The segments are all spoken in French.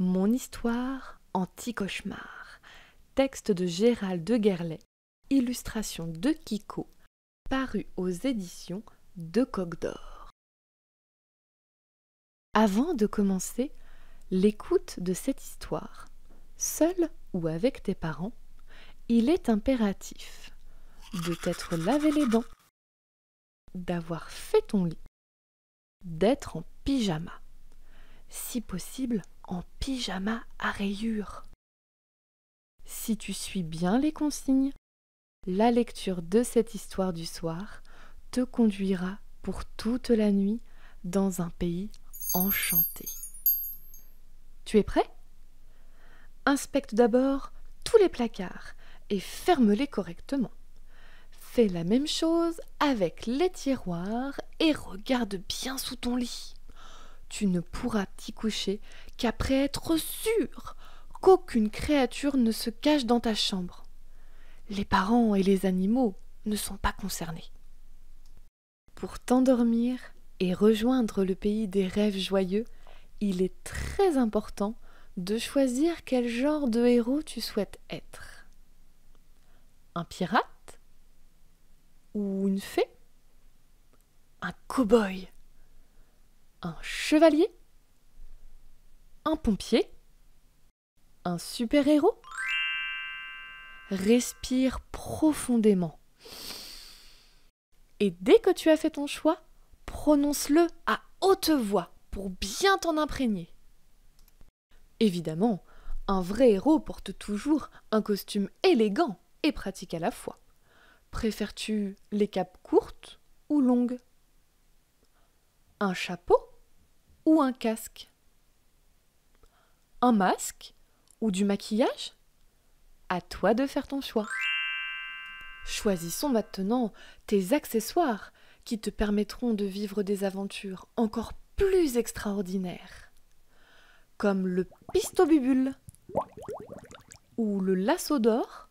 Mon histoire anti-cauchemar. Texte de Gérald de Guerlet. Illustration de Kiko. Paru aux éditions de Coq d'Or. Avant de commencer l'écoute de cette histoire, seul ou avec tes parents, il est impératif de t'être lavé les dents, d'avoir fait ton lit, d'être en pyjama, si possible en pyjama à rayures. Si tu suis bien les consignes, la lecture de cette histoire du soir te conduira pour toute la nuit dans un pays enchanté. Tu es prêt? Inspecte d'abord tous les placards et ferme-les correctement. Fais la même chose avec les tiroirs et regarde bien sous ton lit. Tu ne pourras t'y coucher qu'après être sûr qu'aucune créature ne se cache dans ta chambre. Les parents et les animaux ne sont pas concernés. Pour t'endormir et rejoindre le pays des rêves joyeux, il est très important de choisir quel genre de héros tu souhaites être. Un pirate? Ou une fée? Un cow-boy? Un chevalier? Un pompier? Un super-héros? Respire profondément. Et dès que tu as fait ton choix, prononce-le à haute voix pour bien t'en imprégner. Évidemment, un vrai héros porte toujours un costume élégant et pratique à la fois. Préfères-tu les capes courtes ou longues? Un chapeau ou un casque? Un masque ou du maquillage? À toi de faire ton choix. Choisissons maintenant tes accessoires qui te permettront de vivre des aventures encore plus extraordinaires, comme le pistobubule ou le lasso d'or,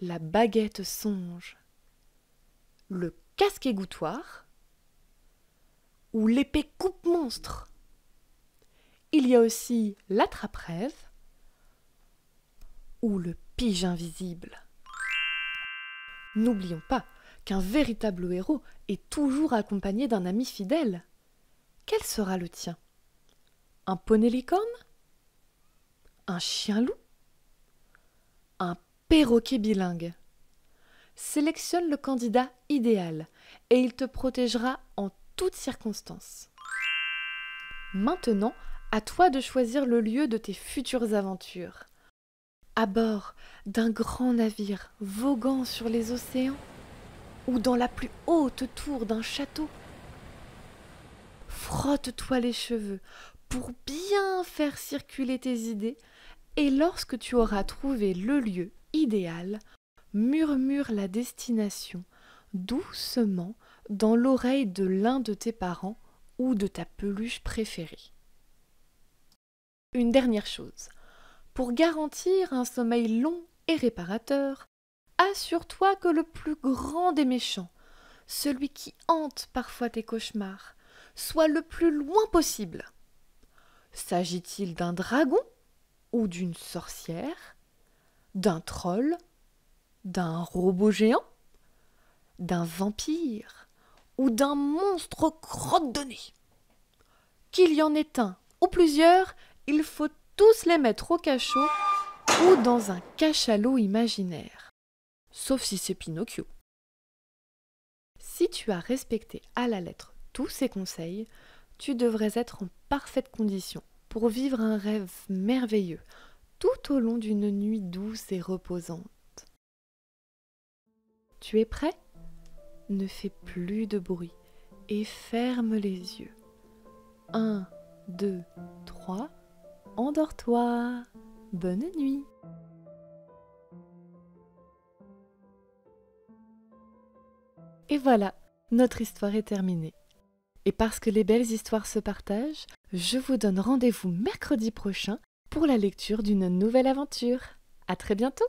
la baguette songe, le casque égouttoir ou l'épée coupe-monstre. Il y a aussi l'attrape-rêve ou le pige invisible. N'oublions pas qu'un véritable héros est toujours accompagné d'un ami fidèle. Quel sera le tien? Un poney licorne? Un chien-loup? Un perroquet bilingue? Sélectionne le candidat idéal et il te protégera en toutes circonstances. Maintenant, à toi de choisir le lieu de tes futures aventures. À bord d'un grand navire voguant sur les océans ou dans la plus haute tour d'un château. Frotte-toi les cheveux pour bien faire circuler tes idées et lorsque tu auras trouvé le lieu idéal, murmure la destination doucement dans l'oreille de l'un de tes parents ou de ta peluche préférée. Une dernière chose. Pour garantir un sommeil long et réparateur, assure-toi que le plus grand des méchants, celui qui hante parfois tes cauchemars, soit le plus loin possible. S'agit-il d'un dragon ou d'une sorcière, d'un troll, d'un robot géant, d'un vampire ou d'un monstre crotte de nez? Qu'il y en ait un ou plusieurs, il faut tous les mettre au cachot ou dans un cachalot imaginaire. Sauf si c'est Pinocchio. Si tu as respecté à la lettre tous ces conseils, tu devrais être en parfaite condition pour vivre un rêve merveilleux tout au long d'une nuit douce et reposante. Tu es prêt? Ne fais plus de bruit et ferme les yeux. 1, 2, 3, endors-toi. Bonne nuit. Et voilà, notre histoire est terminée. Et parce que les belles histoires se partagent, je vous donne rendez-vous mercredi prochain pour la lecture d'une nouvelle aventure. À très bientôt!